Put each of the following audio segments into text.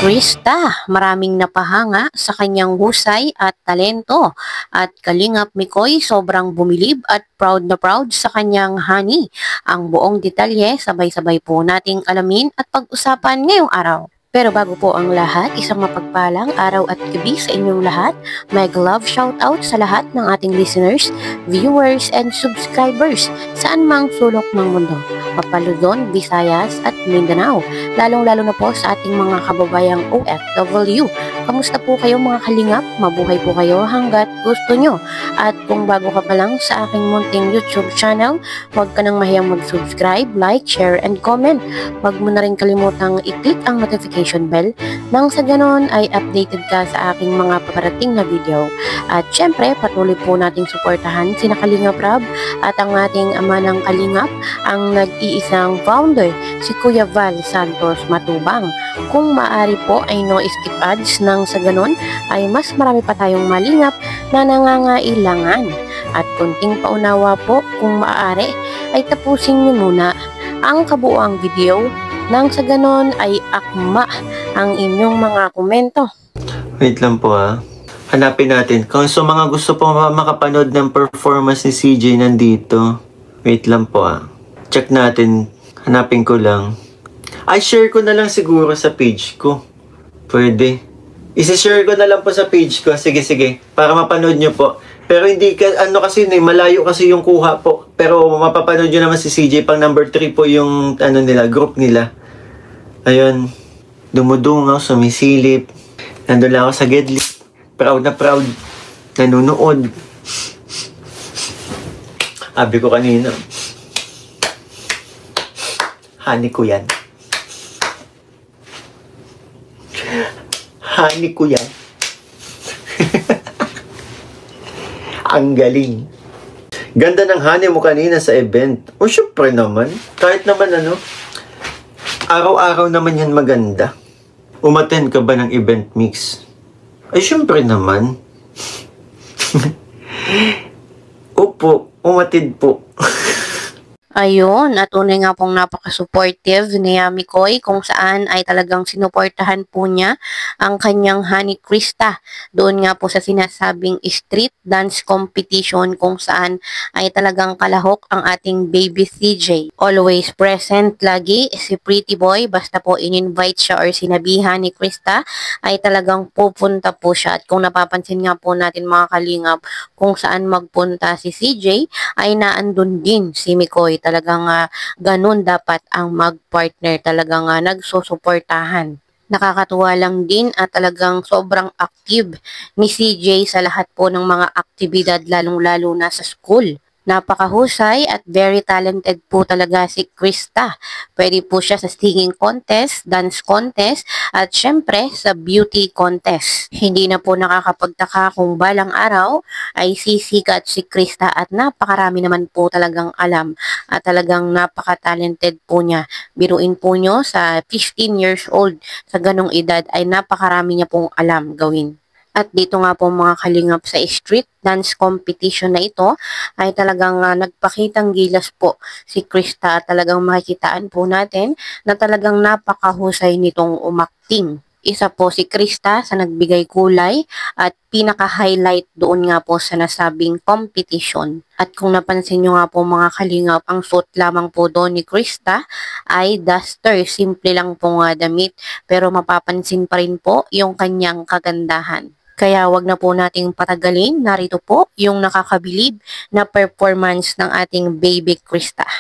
Krista, maraming napahanga sa kanyang husay at talento. At Kalingap Mikoy sobrang bumilib at proud na proud sa kanyang honey. Ang buong detalye sabay-sabay po nating alamin at pag-usapan ngayong araw. Pero bago po ang lahat, isang mapagpalang araw at gabi sa inyong lahat. Mega love shoutout sa lahat ng ating listeners, viewers, and subscribers saan mang sulok ng mundo. Mapaluzon, Visayas at Mindanao. Lalong-lalo na po sa ating mga kababayang OFW. Kamusta po kayo mga kalingap? Mabuhay po kayo hanggat gusto nyo. At kung bago ka pa lang sa aking munting YouTube channel, huwag ka nang mahiyang mag-subscribe, like, share, and comment. Huwag mo na rin kalimutang i-click ang notification bell nang sa ganon ay updated ka sa aking mga paparating na video. At syempre, patuloy po nating suportahan sina Kalingap Rab at ang ating ama ng Kalingap, ang nag-iisang founder, si Kuya Val Santos Matubang. Kung maaari po ay no skip ads nang sa ganon ay mas marami pa tayong malingap na nangangailangan. At kunting paunawa po kung maaari ay tapusin niyo muna ang kabuuang video nang sa ganon ay akma ang inyong mga komento. Wait lang po hanapin natin. Kung so mga gusto po makapanood ng performance ni CJ nandito. Wait lang po check natin. Hanapin ko lang. Ay, share ko na lang siguro sa page ko. Pwede. Isi-share ko na lang po sa page ko. Sige, sige. Para mapanood nyo po. Pero hindi ka, kasi, malayo kasi yung kuha po. Pero mapapanood nyo naman si CJ pang number 3 po yung, nila, group nila. Ayun. Dumudungaw, sumisilip. Nandun lang ako sa Gedli. Proud na proud. Nanunood. Abi ko kanina. Honey ko yan. Honey ko yan. Ang galing. Ganda ng honey mo kanina sa event. O syempre naman. Kahit naman araw-araw naman yan maganda. Umattend ka ba ng event mix? Ay syempre naman. Opo, umatid po. Ayun, at unay nga pong napaka-supportive ni Mikoy kung saan ay talagang sinuportahan po niya ang kanyang honey Krista. Doon nga po sa sinasabing street dance competition kung saan ay talagang kalahok ang ating baby CJ. Always present lagi si Pretty Boy, basta po in-invite siya or sinabihan ni Krista ay talagang pupunta po siya. At kung napapansin nga po natin mga kalingap kung saan magpunta si CJ ay naandun din si Mikoy. Talagang ganun dapat ang mag-partner, talagang nagsusuportahan. Nakakatuwa lang din at talagang sobrang active ni CJ sa lahat po ng mga aktibidad lalong-lalo na sa school. Napakahusay at very talented po talaga si Krista. Pwede po siya sa singing contest, dance contest, at syempre sa beauty contest. Hindi na po nakakapagtaka kung balang araw ay sisikat si Krista at napakarami naman po talagang alam at talagang napaka-talented po niya. Biruin po nyo sa 15 years old sa ganong edad ay napakarami niya pong alam gawin. At dito nga po mga kalingap sa street dance competition na ito ay talagang nagpakitang gilas po si Krista at talagang makikitaan po natin na talagang napakahusay nitong umakting. Isa po si Krista sa nagbigay kulay at pinaka-highlight doon nga po sa nasabing competition. At kung napansin nyo nga po mga kalingap, ang suot lamang po doon ni Krista ay duster. Simple lang po nga damit pero mapapansin pa rin po yung kanyang kagandahan. Kaya wag na po nating patagalin, narito po yung nakakabilib na performance ng ating baby Krista.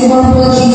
Morphology